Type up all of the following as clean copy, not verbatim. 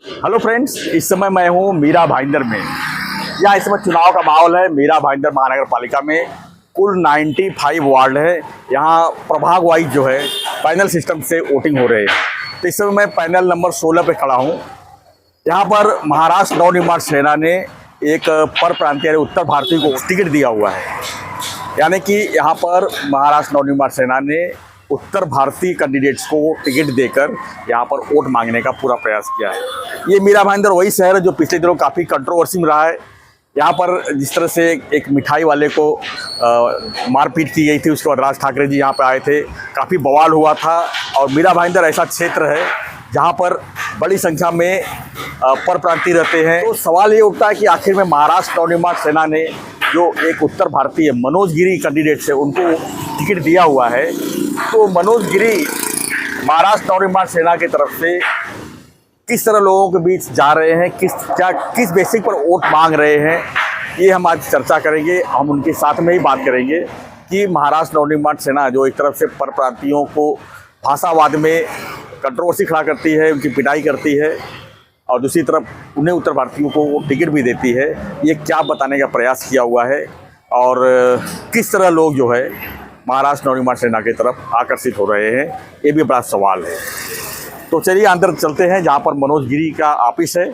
Hello friends, इस समय मैं हूँ मीरा भाईंदर में। यहाँ इस समय चुनाव का माहौल है। मीरा भाईंदर महानगर पालिका में कुल 95 वार्ड है। यहाँ प्रभाग वाइज जो है पैनल सिस्टम से वोटिंग हो रहे हैं। तो इस समय मैं पैनल नंबर 16 पे खड़ा हूँ। यहाँ पर महाराष्ट्र नवनिर्माण सेना ने एक पर प्रांतीय उत्तर भारतीय को टिकट दिया हुआ है। यानी कि यहाँ पर महाराष्ट्र नवनिर्माण सेना ने उत्तर भारतीय कैंडिडेट्स को टिकट देकर यहाँ पर वोट मांगने का पूरा प्रयास किया है। ये मीरा भाईंदर वही शहर है जो पिछले दिनों काफ़ी कंट्रोवर्सी में रहा है। यहाँ पर जिस तरह से एक मिठाई वाले को मारपीट की गई थी, उसके बाद राज ठाकरे जी यहाँ पे आए थे, काफ़ी बवाल हुआ था। और मीरा भाईंदर ऐसा क्षेत्र है जहाँ पर बड़ी संख्या में पर प्रांतीय रहते हैं। तो सवाल ये उठता है कि आखिर में महाराष्ट्र नवनिर्माण सेना ने जो एक उत्तर भारतीय मनोज गिरी कैंडिडेट से उनको टिकट दिया हुआ है, तो मनोज गिरी महाराष्ट्र नवनिर्माण सेना की तरफ से किस तरह लोगों के बीच जा रहे हैं, किस बेसिक पर वोट मांग रहे हैं, ये हम आज चर्चा करेंगे। हम उनके साथ में ही बात करेंगे कि महाराष्ट्र नवनिर्माण सेना जो एक तरफ से पर प्रांतीयों को भाषावाद में कंट्रोवर्सी खड़ा करती है, उनकी पिटाई करती है, और दूसरी तरफ उन्हें उत्तर भारतीयों को वो टिकट भी देती है, ये क्या बताने का प्रयास किया हुआ है और किस तरह लोग जो है महाराष्ट्र नवनिर्माण सेना की तरफ आकर्षित हो रहे हैं, ये भी बड़ा सवाल है। तो चलिए अंदर चलते हैं जहाँ पर मनोज गिरी का ऑफिस है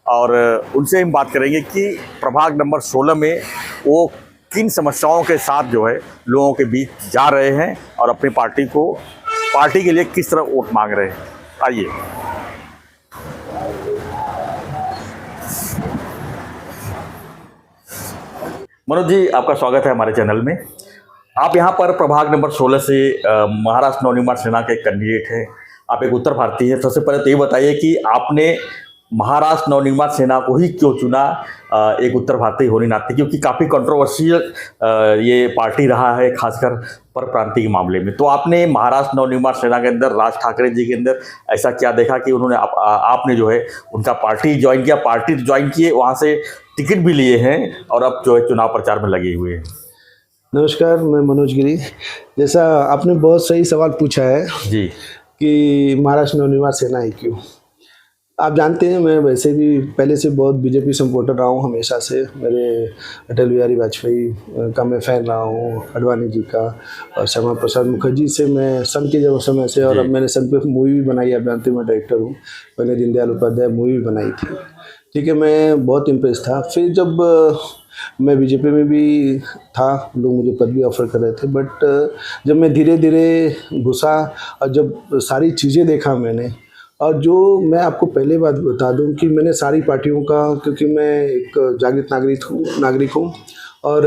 और उनसे हम बात करेंगे कि प्रभाग नंबर 16 में वो किन समस्याओं के साथ जो है लोगों के बीच जा रहे हैं और अपनी पार्टी के लिए किस तरह वोट मांग रहे हैं। आइए। मनोज जी, आपका स्वागत है हमारे चैनल में। आप यहाँ पर प्रभाग नंबर 16 से महाराष्ट्र नवनिर्माण सेना के कैंडिडेट हैं। आप एक उत्तर भारतीय हैं। सबसे पहले तो ये बताइए कि आपने महाराष्ट्र नवनिर्माण सेना को ही क्यों चुना एक उत्तर भारतीय होने नाते, क्योंकि काफ़ी कंट्रोवर्शियल ये पार्टी रहा है, खासकर पर प्रांतीय के मामले में। तो आपने महाराष्ट्र नवनिर्माण सेना के अंदर राज ठाकरे जी के अंदर ऐसा क्या देखा कि उन्होंने आपने जो है उनका पार्टी ज्वाइन किया, पार्टी ज्वाइन किए, वहाँ से टिकट भी लिए हैं और अब जो है चुनाव प्रचार में लगे हुए हैं। नमस्कार, मैं मनोज गिरी। जैसा आपने बहुत सही सवाल पूछा है जी कि महाराष्ट्र नवनिर्माण सेना ही क्यों। आप जानते हैं मैं वैसे भी पहले से बहुत बीजेपी सपोर्टर रहा हूँ, हमेशा से। मेरे अटल बिहारी वाजपेयी का मैं फ़ैन रहा हूँ, अडवाणी जी का, और श्यामा प्रसाद मुखर्जी से मैं सन के जब समय से, और अब मैंने सन पे मूवी भी बनाई है। आप जानते हैं मैं डायरेक्टर हूँ, मैंने दीनदयाल उपाध्याय मूवी भी बनाई थी। ठीक है, मैं बहुत इम्प्रेस था। फिर जब मैं बीजेपी में भी था, लोग मुझे पद भी ऑफ़र कर रहे थे, बट जब मैं धीरे धीरे घुसा और जब सारी चीज़ें देखा मैंने, और जो मैं आपको पहले बात बता दूं कि मैंने सारी पार्टियों का, क्योंकि मैं एक जागृत नागरिक हूँ और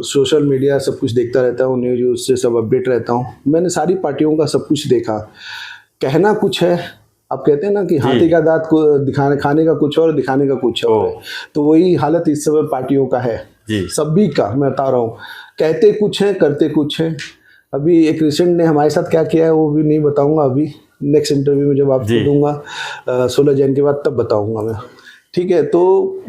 सोशल मीडिया सब कुछ देखता रहता हूँ, न्यूज़ से सब अपडेट रहता हूँ। मैंने सारी पार्टियों का सब कुछ देखा। कहना कुछ है, आप कहते हैं ना कि हाथी का दांत को खाने का कुछ और, दिखाने का कुछ और है। तो वही हालत इस समय पार्टियों का है, सभी का। मैं बता रहा हूँ, कहते कुछ हैं, करते कुछ हैं। अभी एक रिसेंट ने हमारे साथ क्या किया है वो भी नहीं बताऊंगा, अभी नेक्स्ट इंटरव्यू में जब आपको दूंगा 16 जन के बाद, तब बताऊंगा मैं। ठीक है, तो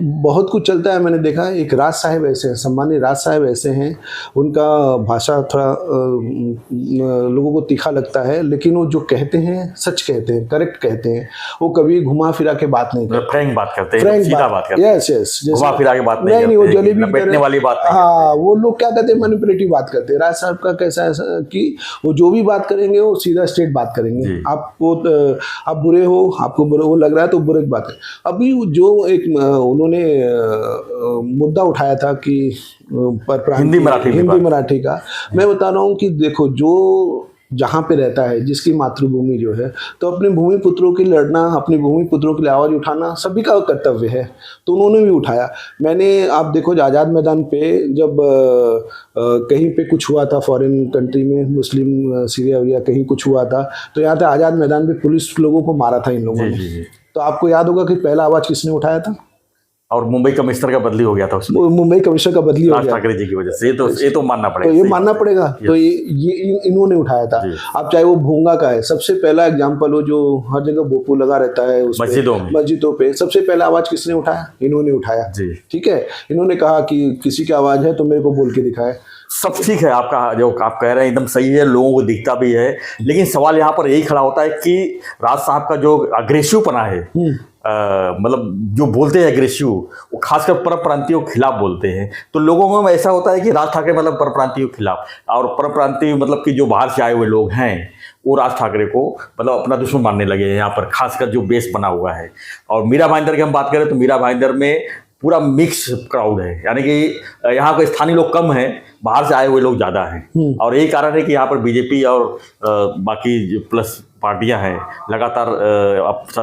बहुत कुछ चलता है। मैंने देखा एक राज साहब ऐसे हैं, सम्मानित राज साहब ऐसे हैं, उनका भाषा थोड़ा लोगों को तीखा लगता है, लेकिन वो जो कहते हैं सच कहते हैं, करेक्ट कहते हैं। वो कभी घुमा फिरा के बात नहीं करते, फ्रैंक बात करते हैं, सीधा बात करते हैं। यस, घुमा फिरा के बात नहीं, वो जलेबी लपेटने वाली बात नहीं। हाँ, वो लोग क्या कहते हैं, मैनिपुलेटिव बात करते हैं। राज साहब का कैसा है कि वो जो भी बात करेंगे वो सीधा स्ट्रेट बात करेंगे। आपको आप बुरे हो, आपको बुरा वो लग रहा है तो बुरे की बात है। अभी जो एक उन्होंने मुद्दा उठाया था कि हिंदी मराठी का, मैं बता रहा हूँ कि देखो, जो जहाँ पे रहता है, जिसकी मातृभूमि जो है, तो अपने भूमि पुत्रों की लड़ना, अपने भूमि पुत्रों के लिए आवाज़ उठाना सभी का कर्तव्य है। तो उन्होंने भी उठाया। मैंने, आप देखो, आज़ाद मैदान पे जब कहीं पे कुछ हुआ था, फॉरेन कंट्री में, मुस्लिम सीरिया वगैरह कहीं कुछ हुआ था, तो यहाँ पे आज़ाद मैदान पे पुलिस लोगों को मारा था इन लोगों ने। तो आपको याद होगा कि पहला आवाज़ किसने उठाया था? और मुंबई कमिश्नर का बदली हो गया था उसमें। मुंबई कमिश्नर का बदली हो गया ठाकरे जी की वजह से। ये तो मानना पड़ेगा। तो ये मानना पड़ेगा। तो ये इन्होंने उठाया था। अब चाहे वो भूंगा का है, सबसे पहला एग्जांपल हो, जो हर जगह बोपू लगा रहता है मस्जिदों पे, सबसे पहला आवाज किसने उठाया? इन्होंने उठाया। ठीक है, इन्होंने कहा कि किसी की आवाज है तो मेरे को बोल के दिखाए। सब ठीक है, आपका जो आप कह रहे हैं एकदम सही है, लोगों को दिखता भी है, लेकिन सवाल यहाँ पर यही खड़ा होता है कि राज साहब का जो अग्रेसिव पना है मतलब जो बोलते हैं एग्रेसिव, वो खासकर परप्रांतियों के खिलाफ बोलते हैं। तो लोगों में ऐसा होता है कि राज ठाकरे मतलब परप्रांतियों के खिलाफ, और परप्रांतीय मतलब कि जो बाहर से आए हुए लोग हैं वो राज ठाकरे को मतलब अपना दुश्मन मानने लगे हैं यहाँ पर, खासकर जो बेस बना हुआ है। और मीरा भाईंदर की हम बात करें तो मीरा भाईंदर में पूरा मिक्स क्राउड है, यानी कि यहाँ पे स्थानीय लोग कम हैं, बाहर से आए हुए लोग ज़्यादा हैं। और यही कारण है कि यहाँ पर बीजेपी और बाकी प्लस पार्टियां हैं लगातार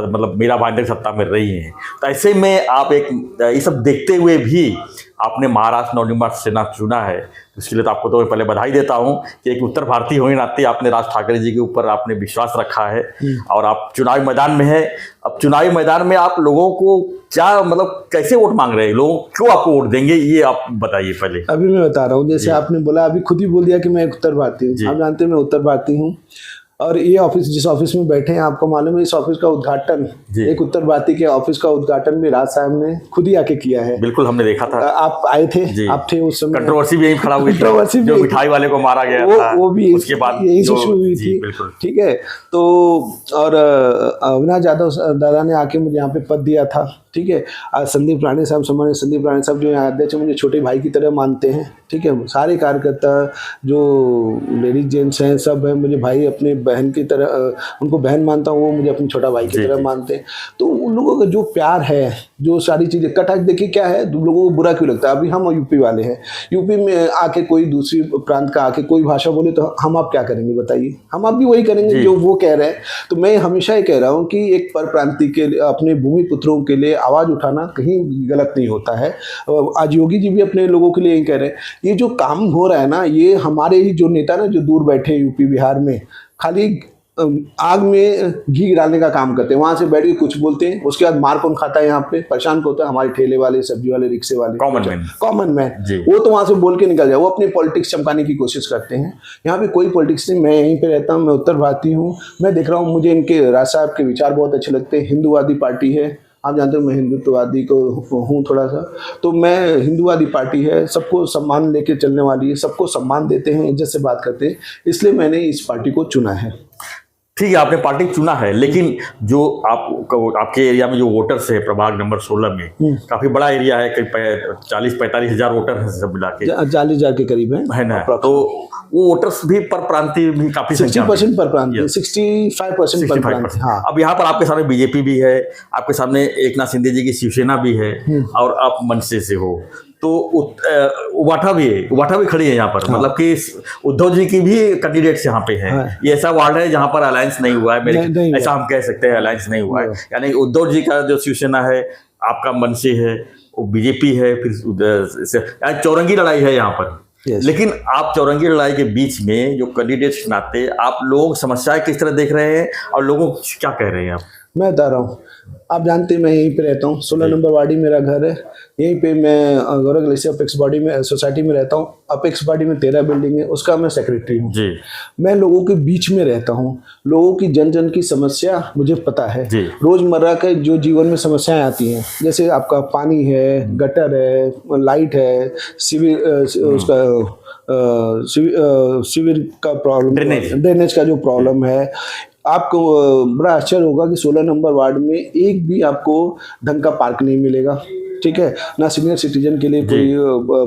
मतलब मीरा भाईंदर सत्ता में रही हैं। तो ऐसे में आप एक ये सब देखते हुए भी आपने महाराष्ट्र नवनिर्माण सेना चुना है, इसके लिए तो आपको तो मैं पहले बधाई देता हूं कि एक उत्तर भारतीय होने नाते आपने राज ठाकरे जी के ऊपर आपने विश्वास रखा है और आप चुनावी मैदान में हैं। अब चुनावी मैदान में आप लोगों को क्या मतलब कैसे वोट मांग रहे हैं, लोग क्यों आपको वोट देंगे, ये आप बताइए पहले। अभी मैं बता रहा हूँ, जैसे आपने बोला, अभी खुद ही बोल दिया कि मैं एक उत्तर भारतीय हूँ। आप जानते हैं मैं उत्तर भारतीय हूँ, और ये ऑफिस जिस ऑफिस में बैठे हैं आपको मालूम है, इस ऑफिस का उद्घाटन, एक उत्तर भारतीय के ऑफिस का उद्घाटन भी राज साहब ने खुद ही आके किया है। बिल्कुल, हमने देखा था, आप आए थे, आप थे उस समय। कंट्रोवर्सी भी यहीं खड़ा हुई थी, जो मिठाई वाले को मारा गया था, वो भी उसके बाद यही शुरू हुई थी। ठीक है, तो और अविनाश यादव दादा ने आके मुझे यहाँ पे पद दिया था। ठीक है, आज संदीप राणे साहब, सम्मानित संदीप राणे साहब जो यहाँ अध्यक्ष मुझे छोटे भाई की तरह मानते हैं। ठीक है, सारे कार्यकर्ता जो लेडीज जेंट्स हैं सब है मुझे भाई, अपने बहन की तरह उनको बहन मानता हूँ, वो मुझे अपने छोटा भाई की तरह मानते हैं। तो उन लोगों का जो प्यार है, जो सारी चीज़ें कटा देखिए क्या है, लोगों को बुरा क्यों लगता है। अभी हम यूपी वाले हैं, यूपी में आके कोई दूसरी प्रांत का आके कोई भाषा बोले तो हम आप क्या करेंगे बताइए, हम आप भी वही करेंगे जो वो कह रहे हैं। तो मैं हमेशा ये कह रहा हूँ कि एक परप्रांतीय के लिए, अपने भूमि पुत्रों के लिए आवाज़ उठाना कहीं गलत नहीं होता है। आज योगी जी भी अपने लोगों के लिए यही कह रहे हैं। ये जो काम हो रहा है ना, ये हमारे ही जो नेता ना जो दूर बैठे यूपी बिहार में खाली आग में घी डालने का काम करते हैं, वहां से बैठ के कुछ बोलते हैं, उसके बाद मार कौन खाता है यहाँ पे, परेशान कौन होता है, हमारे ठेले वाले, सब्जी वाले, रिक्शे वाले, कॉमन मैन। वो तो वहां से बोल के निकल जाए, वो अपनी पॉलिटिक्स चमकाने की कोशिश करते हैं। यहाँ पे कोई पॉलिटिक्स नहीं, मैं यहीं पे रहता हूँ, मैं उत्तर भारतीय हूँ, मैं देख रहा हूँ, मुझे इनके राज साहब के विचार बहुत अच्छे लगते हैं। हिंदूवादी पार्टी है, आप जानते हो मैं हिंदुत्ववादी को हूँ थोड़ा सा, तो मैं हिंदूवादी पार्टी है, सबको सम्मान लेके चलने वाली है, सबको सम्मान देते हैं, इज्जत से बात करते हैं, इसलिए मैंने इस पार्टी को चुना है। ठीक है, आपने पार्टी चुना है, लेकिन जो आपके एरिया में जो वोटर्स है प्रभाग नंबर 16 में काफी बड़ा एरिया है, करीब 40-45 हजार वोटर हैं सब मिला के, 40,000 के करीब है ना। तो वो वोटर्स भी परप्रांतीय भी काफी 60% परप्रांतीय, 65% परप्रांतीय। हाँ, अब यहाँ पर आपके सामने बीजेपी भी है, आपके सामने एकनाथ शिंदे जी की शिवसेना भी है, और आप मनसे से हो, तो उबाठा भी है, उबाठा भी खड़ी है यहाँ पर। मतलब कि उद्धव जी की भी कैंडिडेट्स यहाँ पे हैं। ये ऐसा वार्ड है जहाँ पर अलायंस नहीं हुआ है, मेरे ऐसा हम कह सकते हैं, अलायंस नहीं हुआ है। यानी उद्धव जी का जो शिवसेना है, आपका मनसे है, वो बीजेपी है, फिर चौरंगी लड़ाई है यहाँ पर। लेकिन आप चौरंगी लड़ाई के बीच में जो कैंडिडेट्स नाते आप लोग समस्याएं किस तरह देख रहे हैं और लोगों को क्या कह रहे हैं आप? मैं बता रहा हूँ, आप जानते हैं मैं यहीं पे रहता हूँ, 16 नंबर वार्डी मेरा घर है, यहीं पे मैं गौरव ग्लेशियर अपेक्स बॉडी में सोसाइटी में रहता हूँ। अपेक्स बॉडी में 13 बिल्डिंग है, उसका मैं सेक्रेटरी हूँ। मैं लोगों के बीच में रहता हूँ, लोगों की जन जन की समस्या मुझे पता है। रोजमर्रा के जो जीवन में समस्याएं आती हैं, जैसे आपका पानी है, गटर है, लाइट है, सीवर का प्रॉब्लम, ड्रेनेज का जो प्रॉब्लम है, आपको बड़ा आश्चर्य होगा कि 16 नंबर वार्ड में एक भी आपको ढंग का पार्क नहीं मिलेगा। ठीक है, ना सीनियर सिटीजन के लिए कोई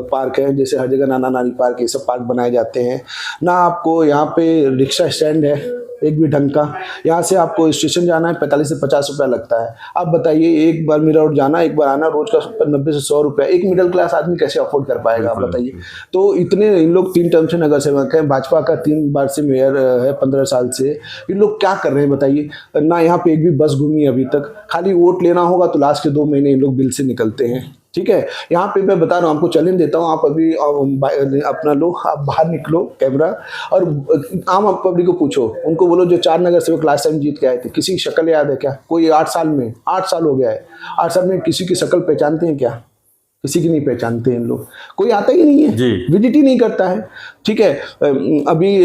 पार्क है, जैसे हर जगह नाना नानी पार्क, ये सब पार्क बनाए जाते हैं। ना आपको यहाँ पे रिक्शा स्टैंड है एक भी ढंग का, यहाँ से आपको स्टेशन जाना है 45 से 50 रुपया लगता है। आप बताइए, एक बार मेरा रोड जाना, एक बार आना, रोज का 90 से 100 रुपया, एक मिडिल क्लास आदमी कैसे अफोर्ड कर पाएगा आप बताइए। तो इतने इन लोग 3 टर्म से नगर सेवक हैं, भाजपा का 3 बार से मेयर है 15 साल से, इन लोग क्या कर रहे हैं बताइए। ना यहाँ पे एक भी बस घूमी अभी तक, खाली वोट लेना होगा तो लास्ट के 2 महीने इन लोग बिल से निकलते हैं। ठीक है, यहाँ पे मैं बता रहा हूँ, आपको चैलेंज देता हूँ, आप अभी अपना लो, आप बाहर निकलो कैमरा और आम पब्लिक को पूछो, उनको बोलो जो 4 नगर सेवक लास्ट टाइम जीत के आए थे, किसी की शक्ल याद है क्या? कोई 8 साल में, 8 साल हो गया है, 8 साल में किसी की शक्ल पहचानते हैं क्या? किसी की नहीं पहचानते हैं लोग, कोई आता ही नहीं है, विजिट ही नहीं करता है। ठीक है, अभी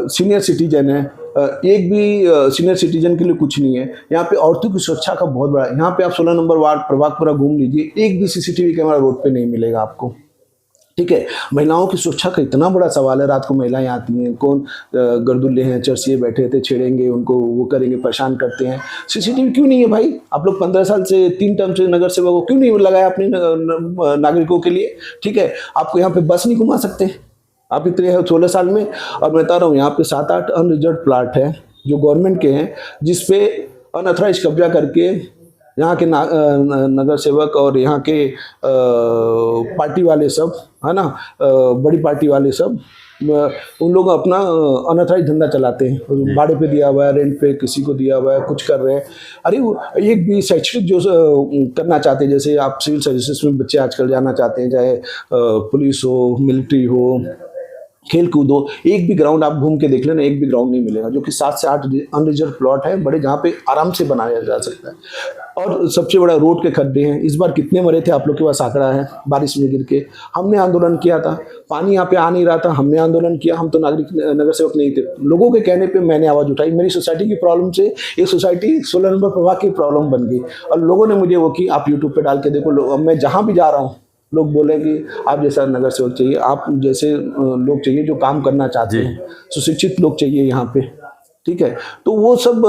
सीनियर सिटीजन है, एक भी सीनियर सिटीजन के लिए कुछ नहीं है। यहाँ पे औरतों की सुरक्षा का बहुत बड़ा, यहाँ पे आप 16 नंबर वार्ड प्रभाग पूरा घूम लीजिए, एक भी CCTV कैमरा रोड पे नहीं मिलेगा आपको। ठीक है। महिलाओं की सुरक्षा का इतना बड़ा सवाल है, रात को महिलाएं आती हैं, कौन गर्दुल्ले हैं, चर्चिए बैठे थे, छेड़ेंगे उनको, वो करेंगे, परेशान करते हैं। सीसीटीवी क्यों नहीं है भाई? आप लोग 15 साल से 3 टर्म से नगर सेवक को क्यों नहीं लगाया अपने नागरिकों के लिए? ठीक है, आपको यहाँ पे बस नहीं घुमा सकते आप इतने 16 साल में। और मैं बता रहा हूँ, यहाँ पे 7-8 अनरिजर्व प्लाट है जो गवर्नमेंट के हैं, जिसपे अनऑथराइज कब्जा करके यहाँ के नगर सेवक और यहाँ के पार्टी वाले सब, है ना, बड़ी पार्टी वाले सब, उन लोग अपना अनऑथराइज धंधा चलाते हैं। भाड़े पे दिया हुआ है, रेंट पे किसी को दिया हुआ है, कुछ कर रहे हैं। अरे वो एक भी शैक्षणिक जो करना चाहते हैं, जैसे आप सिविल सर्विसेज में बच्चे आजकल जाना चाहते हैं, चाहे पुलिस हो, मिलिट्री हो, खेल कूद हो, एक भी ग्राउंड आप घूम के देख लेना, एक भी ग्राउंड नहीं मिलेगा, जो कि 7 से 8 अनरिजर्व प्लॉट है बड़े, जहाँ पे आराम से बनाया जा सकता है। और सबसे बड़ा रोड के खड्डे हैं। इस बार कितने मरे थे आप लोग के पास आंकड़ा है? बारिश में गिर के हमने आंदोलन किया था, पानी यहाँ पे आ नहीं रहा था, हमने आंदोलन किया। हम तो नागरिक नगर सेवक नहीं थे, लोगों के कहने पे मैंने आवाज़ उठाई। मेरी सोसाइटी की प्रॉब्लम से ये सोसाइटी 16 नंबर प्रभाग की प्रॉब्लम बन गई, और लोगों ने मुझे वो की, आप यूट्यूब पे डाल के देखो, मैं जहाँ भी जा रहा हूँ लोग बोले कि आप जैसा नगर सेवक चाहिए, आप जैसे लोग चाहिए जो काम करना चाहते हैं, सुशिक्षित लोग चाहिए यहाँ पे। ठीक है, तो वो सब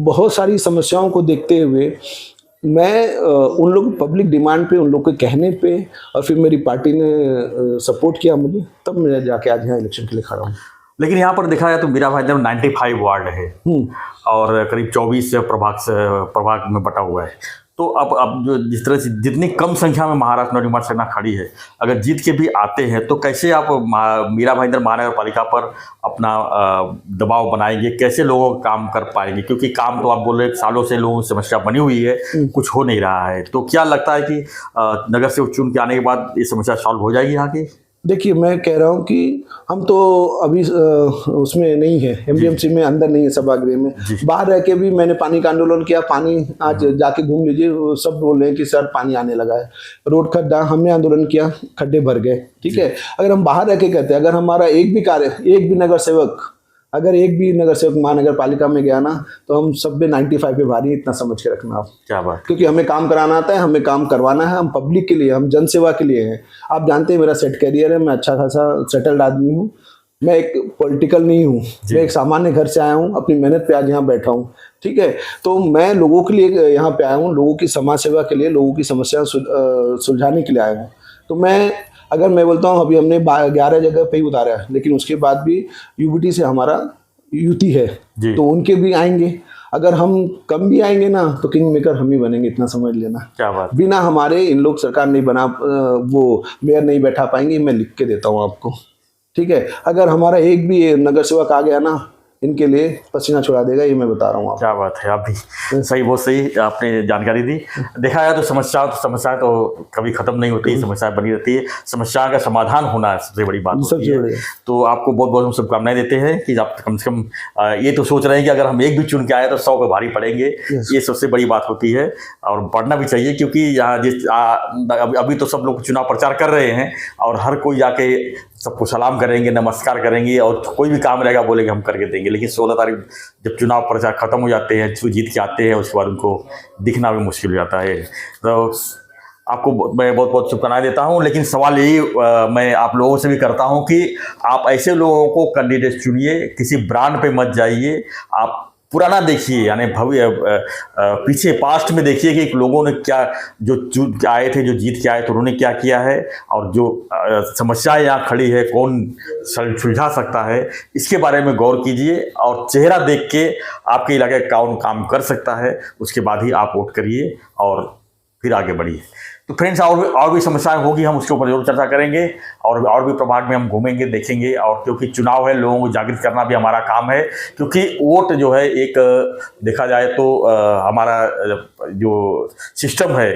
बहुत सारी समस्याओं को देखते हुए मैं उन लोग पब्लिक डिमांड पे, उन लोग के कहने पे, और फिर मेरी पार्टी ने सपोर्ट किया मुझे, तब मैं जाके आज यहाँ इलेक्शन के लिए खड़ा हूँ। लेकिन यहाँ पर देखा जाए तो मीरा भाईंदर में 95 वार्ड है और करीब 24 प्रभाग में बटा हुआ है। तो अब जो जिस तरह से जितनी कम संख्या में महाराष्ट्र नवनिर्माण सेना खड़ी है, अगर जीत के भी आते हैं तो कैसे आप मीरा भाईंदर महानगर पालिका पर अपना दबाव बनाएंगे, कैसे लोगों का काम कर पाएंगे? क्योंकि काम तो आप बोल रहे हैं सालों से लोगों की समस्या बनी हुई है, कुछ हो नहीं रहा है। तो क्या लगता है कि नगर सेवक चुन के आने के बाद ये समस्या सॉल्व हो जाएगी यहाँ की? देखिए, मैं कह रहा हूँ कि हम तो अभी उसमें नहीं है, एमडीएमसी में अंदर नहीं है, सभागृह में। बाहर रह के भी मैंने पानी का आंदोलन किया। पानी आज जाके घूम लीजिए, सब बोल रहे हैं कि सर पानी आने लगा है। रोड खड्डा, हमने आंदोलन किया, खड्डे भर गए। ठीक है, अगर हम बाहर रह के कहते हैं, अगर हमारा एक भी नगर सेवक महानगर पालिका में गया ना, तो हम सब में 95 पे भारी, इतना समझ के रखना आप। क्या बात? क्योंकि हमें काम कराना आता है, हमें काम करवाना है, हम पब्लिक के लिए, हम जनसेवा के लिए हैं। आप जानते हैं मेरा सेट करियर है, मैं अच्छा खासा सेटल्ड आदमी हूँ, मैं एक पॉलिटिकल नहीं हूँ, मैं एक सामान्य घर से आया हूँ, अपनी मेहनत पे आज यहाँ बैठा हूँ। ठीक है, तो मैं लोगों के लिए यहाँ पे आया हूँ, लोगों की समाज सेवा के लिए, लोगों की समस्या सुलझाने के लिए आया हूँ। तो अगर मैं बोलता हूँ, अभी हमने 11 जगह पे ही उतारा है, लेकिन उसके बाद भी यूबीटी से हमारा युति है, तो उनके भी आएंगे। अगर हम कम भी आएंगे ना, तो किंग मेकर हम ही बनेंगे, इतना समझ लेना। क्या बात? बिना हमारे इन लोग सरकार नहीं बना, वो मेयर नहीं बैठा पाएंगे, मैं लिख के देता हूँ आपको। ठीक है, अगर हमारा एक भी नगर सेवक आ गया ना, इनके लिए पसीना छुड़ा देगा, ये मैं बता रहा हूँ। क्या बात है, आप भी सही, बहुत सही आपने जानकारी दी। देखा जाए तो समस्या तो कभी खत्म नहीं होती, समस्याएं बनी रहती है, समस्या का समाधान होना सबसे बड़ी बात होती है। तो आपको बहुत बहुत हम शुभकामनाएं देते हैं कि आप कम से कम ये तो सोच रहे हैं कि अगर हम एक भी चुन के आए तो 100 पे भारी पड़ेंगे, ये सबसे बड़ी बात होती है, और पढ़ना भी चाहिए। क्योंकि यहाँ अभी तो सब लोग चुनाव प्रचार कर रहे हैं और हर कोई जाके सबको सलाम करेंगे, नमस्कार करेंगे, और कोई भी काम रहेगा बोलेंगे हम करके देंगे। लेकिन 16 तारीख जब चुनाव प्रचार खत्म हो जाते हैं, जो जीत के आते हैं, उसके बाद उनको दिखना भी मुश्किल हो जाता है। तो आपको मैं बहुत बहुत शुभकामनाएं देता हूं। लेकिन सवाल यही मैं आप लोगों से भी करता हूं कि आप ऐसे लोगों को कैंडिडेट चुनिए, किसी ब्रांड पे मत जाइए, आप पुराना देखिए, यानी पीछे पास्ट में देखिए कि लोगों ने क्या, जो आए थे, जो जीत के आए थे, उन्होंने क्या किया है, और जो समस्याएं यहाँ खड़ी है कौन सुलझा सकता है, इसके बारे में गौर कीजिए। और चेहरा देख के आपके इलाके का कौन काम कर सकता है, उसके बाद ही आप वोट करिए और फिर आगे बढ़िए। तो फ्रेंड्स, और भी समस्याएं होगी, हम उसके ऊपर जरूर चर्चा करेंगे, और भी प्रभाग में हम घूमेंगे, देखेंगे। और क्योंकि चुनाव है, लोगों को जागृत करना भी हमारा काम है। क्योंकि वोट जो है, एक देखा जाए तो हमारा जो सिस्टम है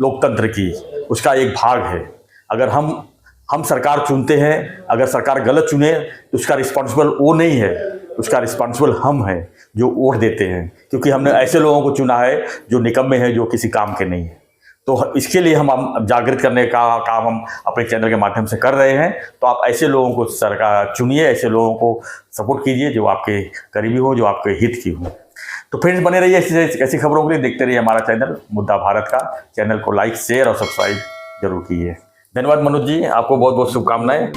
लोकतंत्र की, उसका एक भाग है। अगर हम सरकार चुनते हैं, अगर सरकार गलत चुने तो उसका रिस्पॉन्सिबल वो नहीं है, उसका रिस्पॉन्सिबल हम हैं जो वोट देते हैं। क्योंकि हमने ऐसे लोगों को चुना है जो निकम्मे हैं, जो किसी काम के नहीं है। तो इसके लिए हम जागृत करने का काम हम अपने चैनल के माध्यम से कर रहे हैं। तो आप ऐसे लोगों को सरकार चुनिए, ऐसे लोगों को सपोर्ट कीजिए जो आपके करीबी हो, जो आपके हित की हो। तो फ्रेंड्स, बने रहिए ऐसी खबरों के लिए, देखते रहिए हमारा चैनल मुद्दा भारत का। चैनल को लाइक, शेयर और सब्सक्राइब जरूर कीजिए। धन्यवाद मनोज जी, आपको बहुत बहुत शुभकामनाएं।